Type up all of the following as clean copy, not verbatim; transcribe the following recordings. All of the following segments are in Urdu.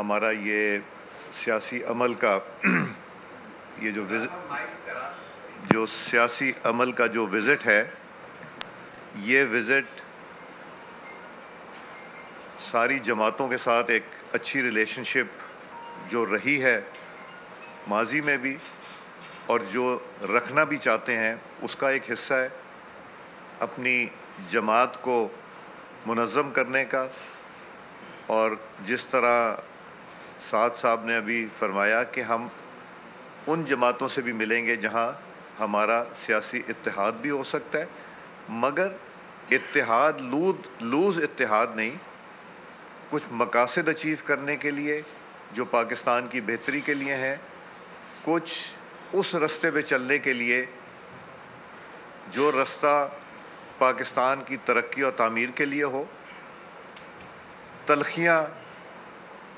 ہمارا یہ سیاسی عمل کا یہ جو سیاسی عمل کا جو وزٹ ہے، یہ وزٹ ساری جماعتوں کے ساتھ ایک اچھی ریلیشن شپ جو رہی ہے ماضی میں بھی اور جو رکھنا بھی چاہتے ہیں اس کا ایک حصہ ہے، اپنی جماعت کو منظم کرنے کا۔ اور جس طرح سعد صاحب نے ابھی فرمایا کہ ہم ان جماعتوں سے بھی ملیں گے جہاں ہمارا سیاسی اتحاد بھی ہو سکتا ہے، مگر اتحاد لوز اتحاد نہیں، کچھ مقاصد اچیو کرنے کے لیے جو پاکستان کی بہتری کے لیے ہیں، کچھ اس رستے پہ چلنے کے لیے جو رستہ پاکستان کی ترقی اور تعمیر کے لیے ہو۔ تلخیاں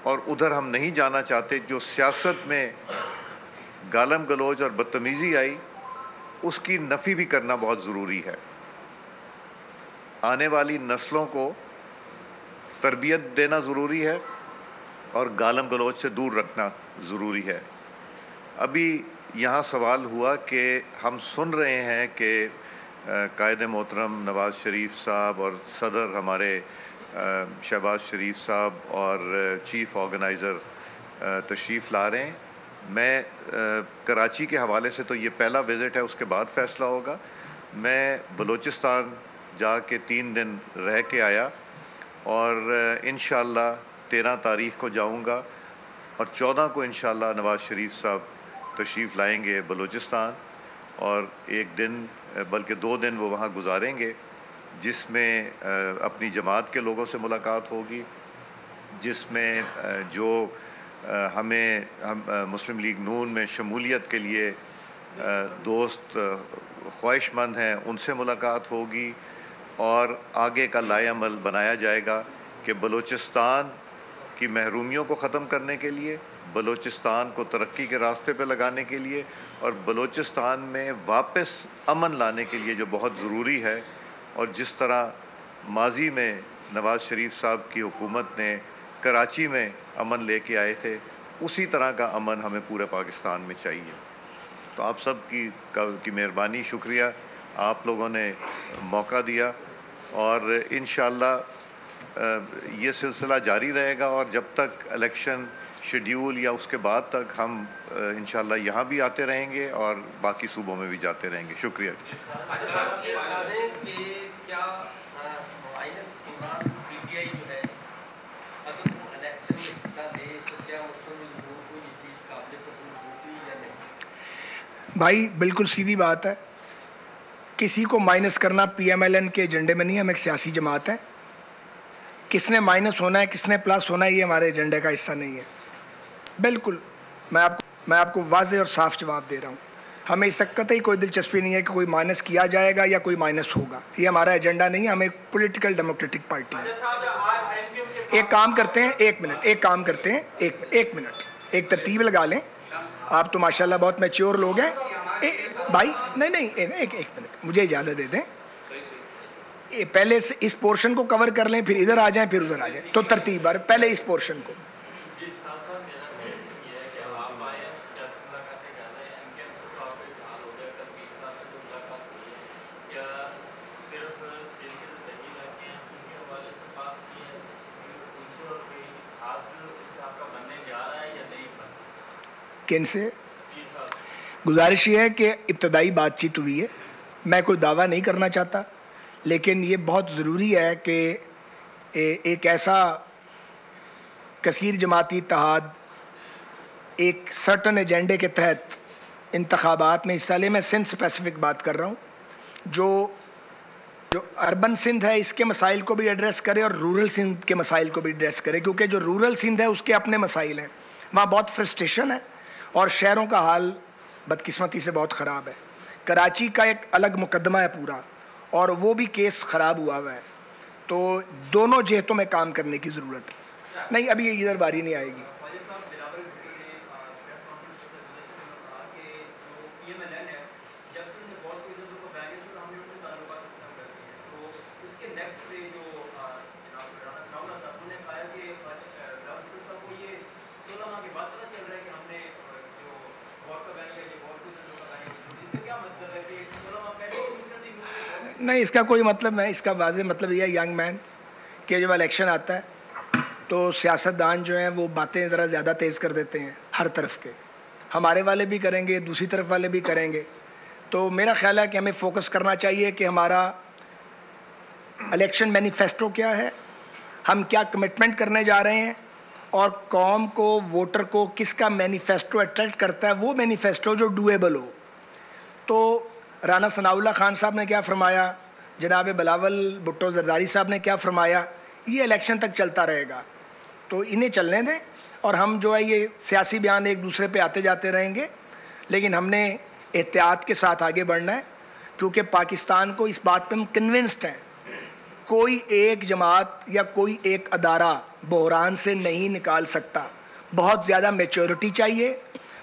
اور ادھر ہم نہیں جانا چاہتے، جو سیاست میں گالم گلوچ اور بدتمیزی آئی اس کی نفی بھی کرنا بہت ضروری ہے۔ آنے والی نسلوں کو تربیت دینا ضروری ہے اور گالم گلوچ سے دور رکھنا ضروری ہے۔ ابھی یہاں سوال ہوا کہ ہم سن رہے ہیں کہ قائد محترم نواز شریف صاحب اور صدر ہمارے شہباز شریف صاحب اور چیف آرگنائزر تشریف لا رہے ہیں۔ میں کراچی کے حوالے سے تو یہ پہلا وزٹ ہے، اس کے بعد فیصلہ ہوگا۔ میں بلوچستان جا کے 3 دن رہ کے آیا اور انشاءاللہ 13 تاریخ کو جاؤں گا اور 14 کو انشاءاللہ نواز شریف صاحب تشریف لائیں گے بلوچستان، اور 1 دن بلکہ 2 دن وہ وہاں گزاریں گے، جس میں اپنی جماعت کے لوگوں سے ملاقات ہوگی، جس میں جو ہم مسلم لیگ نون میں شمولیت کے لیے دوست خواہش مند ہیں ان سے ملاقات ہوگی، اور آگے کا لائحہ عمل بنایا جائے گا کہ بلوچستان کی محرومیوں کو ختم کرنے کے لیے، بلوچستان کو ترقی کے راستے پہ لگانے کے لیے، اور بلوچستان میں واپس امن لانے کے لیے جو بہت ضروری ہے۔ اور جس طرح ماضی میں نواز شریف صاحب کی حکومت نے کراچی میں امن لے کے آئے تھے، اسی طرح کا امن ہمیں پورے پاکستان میں چاہیے۔ تو آپ سب کی مہربانی، شکریہ، آپ لوگوں نے موقع دیا، اور انشاءاللہ یہ سلسلہ جاری رہے گا، اور جب تک الیکشن شیڈیول یا اس کے بعد تک ہم انشاءاللہ یہاں بھی آتے رہیں گے اور باقی صوبوں میں بھی جاتے رہیں گے۔ شکریہ۔ بھائی بالکل سیدھی بات ہے، کسی کو مائنس کرنا پی ایم ایل این کے ایجنڈے میں نہیں، ہم ایک سیاسی جماعت ہے، کس نے مائنس ہونا ہے کس نے پلس ہونا ہے یہ ہمارے ایجنڈے کا حصہ نہیں ہے۔ بالکل میں آپ کو واضح اور صاف جواب دے رہا ہوں، ہمیں اس وقت ہی کوئی دلچسپی نہیں ہے کہ کوئی مائنس کیا جائے گا یا کوئی مائنس ہوگا، یہ ہمارا ایجنڈا نہیں ہے، ہم ایک پولیٹیکل ڈیموکریٹک پارٹی ہے۔ ایک کام کرتے ہیں، ایک منٹ ایک ترتیب لگا لیں، آپ تو ماشاءاللہ بہت میچور لوگ ہیں بھائی، نہیں ایک منٹ مجھے اجازت دے دیں، پہلے سے اس پورشن کو کور کر لیں، پھر ادھر آ جائیں، پھر ادھر آ جائیں، تو ترتیب بار پہلے اس پورشن کو۔ کن سے؟ گزارش یہ ہے کہ ابتدائی بات چیت ہوئی ہے، میں کوئی دعویٰ نہیں کرنا چاہتا، لیکن یہ بہت ضروری ہے کہ ایک ایسا کثیر جماعتی اتحاد ایک سرٹن ایجنڈے کے تحت انتخابات میں حصہ لے۔ میں سندھ اسپیسیفک بات کر رہا ہوں، جو اربن سندھ ہے اس کے مسائل کو بھی ایڈریس کرے اور رورل سندھ کے مسائل کو بھی ایڈریس کرے، کیونکہ جو رورل سندھ ہے اس کے اپنے مسائل ہیں، وہاں بہت فرسٹریشن ہے اور شہروں کا حال بدقسمتی سے بہت خراب ہے۔ کراچی کا ایک الگ مقدمہ ہے پورا، اور وہ بھی کیس خراب ہوا ہے، تو دونوں جہتوں میں کام کرنے کی ضرورت ہے۔ نہیں ابھی یہ ادھر باری نہیں آئے گی۔ نہیں اس کا کوئی مطلب ہے, اس کا واضح مطلب یہ ہے ینگ مین کہ جب الیکشن آتا ہے تو سیاستدان جو ہیں وہ باتیں ذرا زیادہ تیز کر دیتے ہیں ہر طرف کے, ہمارے والے بھی کریں گے, دوسری طرف والے بھی کریں گے. تو میرا خیال ہے کہ ہمیں فوکس کرنا چاہیے کہ ہمارا الیکشن مینیفیسٹو کیا ہے, ہم کیا کمٹمنٹ کرنے جا رہے ہیں, اور قوم کو, ووٹر کو کس کا مینیفیسٹو اٹریکٹ کرتا ہے, وہ مینیفیسٹو جو ڈویبل ہو. تو رانا ثناء اللہ خان صاحب نے کیا فرمایا, جناب بلاول بھٹو زرداری صاحب نے کیا فرمایا, یہ الیکشن تک چلتا رہے گا. تو انہیں چلنے دیں, اور ہم جو ہے یہ سیاسی بیان ایک دوسرے پہ آتے جاتے رہیں گے, لیکن ہم نے احتیاط کے ساتھ آگے بڑھنا ہے, کیونکہ پاکستان کو اس بات پہ ہم کنونسڈ ہیں کوئی ایک جماعت یا کوئی ایک ادارہ بحران سے نہیں نکال سکتا. بہت زیادہ میچورٹی چاہیے,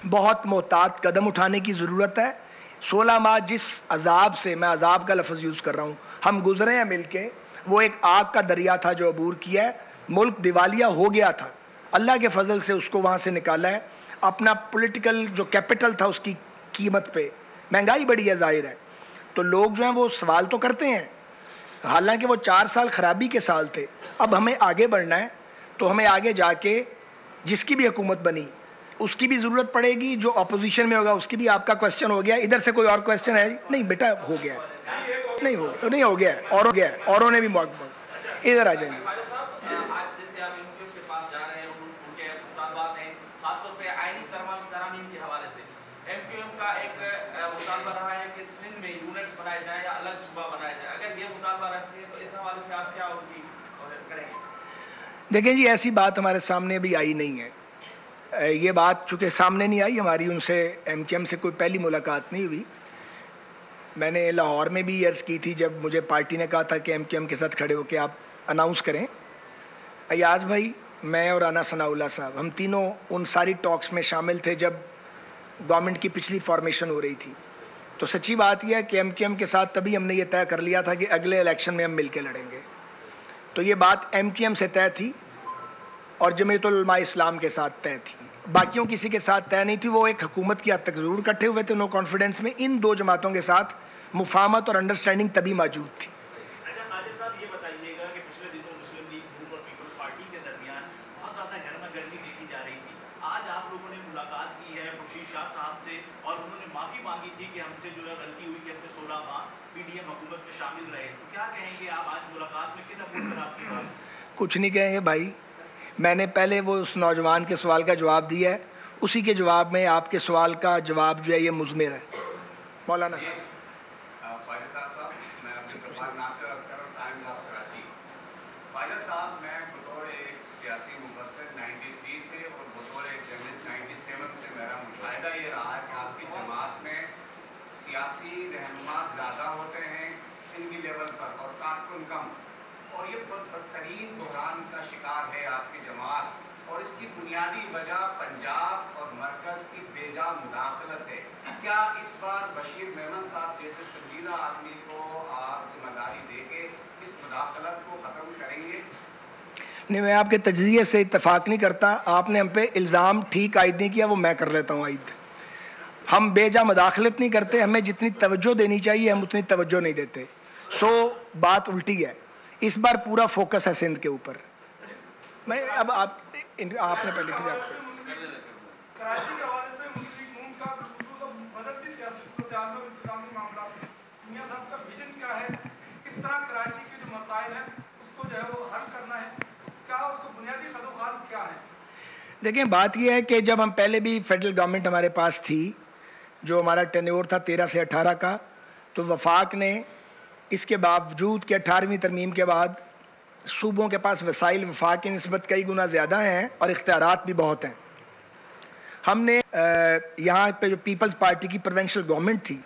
بہت محتاط قدم اٹھانے کی ضرورت ہے. 16 ماہ جس عذاب سے, میں عذاب کا لفظ یوز کر رہا ہوں, ہم گزرے ہیں مل کے, وہ ایک آگ کا دریا تھا جو عبور کیا ہے. ملک دیوالیہ ہو گیا تھا, اللہ کے فضل سے اس کو وہاں سے نکالا ہے. اپنا پولیٹیکل جو کیپٹل تھا اس کی قیمت پہ, مہنگائی بڑی ہے ظاہر ہے, تو لوگ جو ہیں وہ سوال تو کرتے ہیں, حالانکہ وہ 4 سال خرابی کے سال تھے. اب ہمیں آگے بڑھنا ہے, تو ہمیں آگے جا کے جس کی بھی حکومت بنی اس کی بھی ضرورت پڑے گی, جو اپوزیشن میں ہوگا اس کی بھی. آپ کا کویسچن ہو گیا, ادھر سے کوئی اور کویسچن ہے؟ نہیں بیٹا ہو گیا ہے, نہیں ہو گیا ہے, اور ہو گیا ہے, اوروں نے بھی موقع, ادھر آ جائیں. دیکھیں جی, ایسی بات ہمارے سامنے ابھی آئی نہیں ہے. یہ بات چونکہ سامنے نہیں آئی, ہماری ان سے ایم کیو ایم سے کوئی پہلی ملاقات نہیں ہوئی. میں نے لاہور میں بھی عرض کی تھی جب مجھے پارٹی نے کہا تھا کہ ایم کیو ایم کے ساتھ کھڑے ہو کے آپ اناؤنس کریں. ایاز بھائی, میں اور رانا ثناء اللہ صاحب, ہم تینوں ان ساری ٹاکس میں شامل تھے جب گورنمنٹ کی پچھلی فارمیشن ہو رہی تھی. تو سچی بات یہ ہے کہ ایم کیو ایم کے ساتھ تبھی ہم نے یہ طے کر لیا تھا کہ اگلے الیکشن میں ہم مل کے لڑیں گے. تو یہ بات ایم کیو ایم سے طے تھی اور جمعیت العلماء اسلام کے ساتھ طے تھی, باقیوں کسی کے ساتھ طے نہیں تھی. وہ ایک حکومت کی حد تک ضرور اکٹھے ہوئے تھے, نو کانفیڈنس میں. ان 2 جماعتوں کے ساتھ مفاہمت اور انڈرسٹینڈنگ تبھی موجود تھی. اچھا عادل صاحب, یہ بتائیے گا کہ پچھلے دنوں مسلم لیگ نون اور پیپلز پارٹی کے درمیان بہت زیادہ گرما گرمی دیکھی جا رہی تھی. آج آپ لوگوں نے ملاقات کی ہے خورشید شاہ صاحب سے, اور انہوں نے معافی مانگی تھی کہ ہم سے جو ہے غلطی ہوئی کہ ہم نے 16 ماہ پی ڈی ایم حکومت میں شامل رہے. تو کیا کہیں گے آپ آج ملاقات میں, کس امور پر آپ کی بات؟ کچھ نہیں کہیں گے بھائی, میں نے پہلے وہ اس نوجوان کے سوال کا جواب دیا ہے, اسی کے جواب میں آپ کے سوال کا جواب جو ہے یہ مضمر ہے. مولانا صاحب, میں بطور ایک سیاسی مبصر 93 سے اور بطور ایک جرنلسٹ 97 سے میرا مشاہدہ یہ رہا ہے کہ آپ کی جماعت میں سیاسی رہنما زیادہ ہوتے ہیں سنگی لیول پر اور کارکن کم, اور یہ بدترین بحران کا شکار ہے آپ کی جماعت. اور اس کی بنیادی وجہ پنجاب اور مرکز کی بے جا مداخلت ہے. کیا اس بار بشیر میمن صاحب جیسے سنجیدہ آدمی کو آپ ذمہ داری دے کے اس مداخلت کو ختم کریں گے؟ نہیں, میں آپ کے تجزیے سے اتفاق نہیں کرتا. آپ نے ہم پہ الزام ٹھیک عائد نہیں کیا, وہ میں کر لیتا ہوں عائد. ہم بے جا مداخلت نہیں کرتے, ہمیں جتنی توجہ دینی چاہیے ہم اتنی توجہ نہیں دیتے. بات الٹی ہے. اس بار پورا فوکس ہے سندھ کے اوپر. میں اب آپ نے پہلے کیا کراچی کے حوالے سے مسلم لیگ نون کا بدلتی سیاست کو دھیان میں انتظامی معاملات میاں صاحب کا ویژن کیا ہے, کس طرح کراچی کے جو مسائل ہیں اس کو جو ہے وہ حل کرنا ہے, کیا اس کو بنیادی خدوخال کیا ہے؟ دیکھیں, بات یہ ہے کہ جب ہم پہلے بھی فیڈرل گورنمنٹ ہمارے پاس تھی, جو ہمارا ٹینیور تھا 13 سے 18 کا, تو وفاق نے اس کے باوجود کہ 18ویں ترمیم کے بعد صوبوں کے پاس وسائل وفاق کی نسبت کئی گنا زیادہ ہیں اور اختیارات بھی بہت ہیں. ہم نے یہاں پہ جو پیپلز پارٹی کی پروونشل گورنمنٹ تھی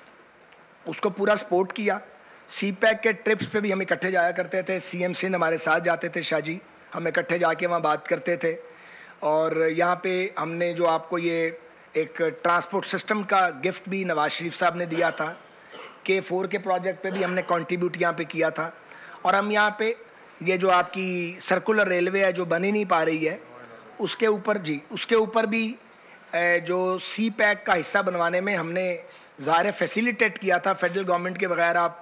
اس کو پورا سپورٹ کیا. سی پیک کے ٹرپس پہ بھی ہم اکٹھے جایا کرتے تھے, سی ایم سندھ ہمارے ساتھ جاتے تھے, شاہ جی, ہم اکٹھے جا کے وہاں بات کرتے تھے. اور یہاں پہ ہم نے جو آپ کو یہ ایک ٹرانسپورٹ سسٹم کا گفٹ بھی نواز شریف صاحب نے دیا تھا, K4 کے پروجیکٹ پہ بھی ہم نے کنٹریبیوٹ یہاں پہ کیا تھا. اور ہم یہاں پہ یہ جو آپ کی سرکولر ریلوے ہے جو بنی نہیں پا رہی ہے اس کے اوپر بھی جو سی پیک کا حصہ بنوانے میں ہم نے ظاہر فیسیلیٹیٹ کیا تھا. فیڈرل گورنمنٹ کے بغیر آپ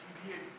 GDA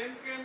MKM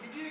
GDA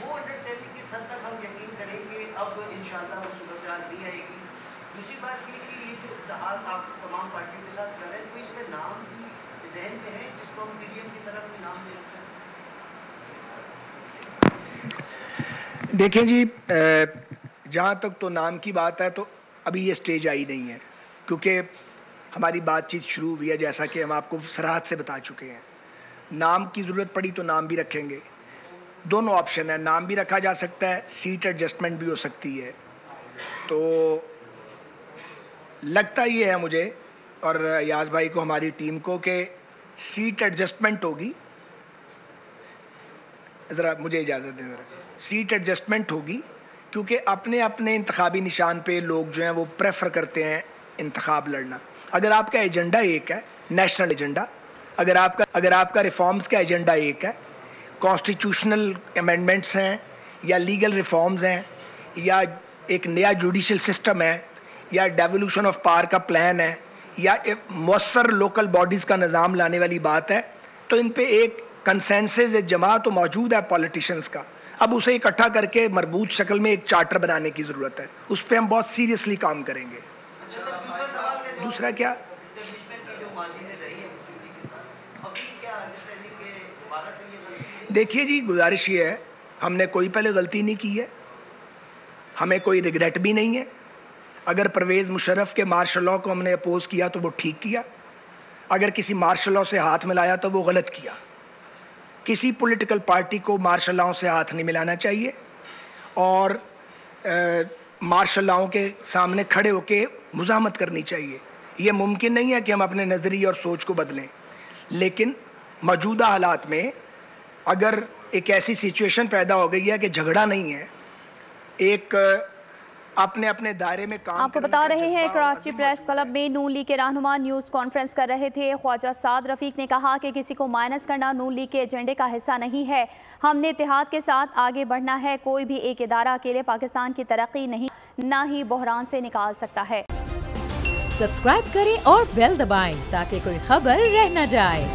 وہ انڈرسٹینڈنگ کس حد تک ہم یقین کریں کہ اب انشاءاللہ وہ صورتحال نہیں آئے گی. دوسری بات یہ کہ یہ جو اتحاد آپ تمام پارٹیوں کے ساتھ کر رہے ہیں، کوئی اس میں نام بھی ذہن میں ہے جس کو ہم پی ڈی ایم کی طرف کوئی نام دے سکتے ہیں؟ دیکھیں جی، جہاں تک تو نام کی بات ہے تو ابھی یہ سٹیج آئی نہیں ہے، کیونکہ ہماری بات چیت شروع ہوئی ہے. جیسا کہ ہم آپ کو صراحت سے بتا چکے ہیں، نام کی ضرورت پڑی تو نام بھی رکھیں گے. دونوں آپشن ہیں، نام بھی رکھا جا سکتا ہے، سیٹ ایڈجسٹمنٹ بھی ہو سکتی ہے. تو لگتا یہ ہے مجھے اور یاز بھائی کو، ہماری ٹیم کو، کہ سیٹ ایڈجسٹمنٹ ہوگی. ذرا مجھے اجازت دیں، ذرا سیٹ ایڈجسٹمنٹ ہوگی، کیونکہ اپنے اپنے انتخابی نشان پہ لوگ جو ہیں وہ پریفر کرتے ہیں انتخاب لڑنا. اگر آپ کا ایجنڈا ایک ہے، نیشنل ایجنڈا، اگر آپ کا ریفارمز کا ایجنڈا ایک ہے، کانسٹیٹیوشنل امینڈمنٹس ہیں یا لیگل ریفارمز ہیں یا ایک نیا جوڈیشل سسٹم ہے یا ڈیولوشن آف پاور کا پلان ہے یا مؤثر لوکل باڈیز کا نظام لانے والی بات ہے، تو ان پہ ایک کنسنسس، ایک جماعت تو موجود ہے پولیٹیشنز کا. اب اسے اکٹھا کر کے مربوط شکل میں ایک چارٹر بنانے کی ضرورت ہے. اس پہ ہم بہت سیریسلی کام کریں گے. دوسرا کیا؟ دیکھیے جی، گزارش یہ ہے، ہم نے کوئی پہلے غلطی نہیں کی ہے، ہمیں کوئی ریگریٹ بھی نہیں ہے. اگر پرویز مشرف کے مارشل لاء کو ہم نے اپوز کیا تو وہ ٹھیک کیا، اگر کسی مارشل لاء سے ہاتھ ملایا تو وہ غلط کیا. کسی پولیٹیکل پارٹی کو مارشل لاء سے ہاتھ نہیں ملانا چاہیے اور مارشل لاء کے سامنے کھڑے ہو کے مزاحمت کرنی چاہیے. یہ ممکن نہیں ہے کہ ہم اپنے نظریے اور سوچ کو بدلیں، لیکن موجودہ حالات میں اگر ایک ایسی سچویشن پیدا ہو گئی ہے کہ جھگڑا نہیں ہے، ایک اپنے دائرے میں کام. آپ کو بتا رہے ہیں کراچی پریس کلب میں نون لیگ کے رہنما نیوز کانفرنس کر رہے تھے. خواجہ سعد رفیق نے کہا کہ کسی کو مائنس کرنا نون لیگ کے ایجنڈے کا حصہ نہیں ہے. ہم نے اتحاد کے ساتھ آگے بڑھنا ہے. کوئی بھی ایک ادارہ اکیلے پاکستان کی ترقی نہیں، نہ ہی بحران سے نکال سکتا ہے. سبسکرائب کریں اور بیل دبائیں تاکہ کوئی خبر رہ نہ جائے.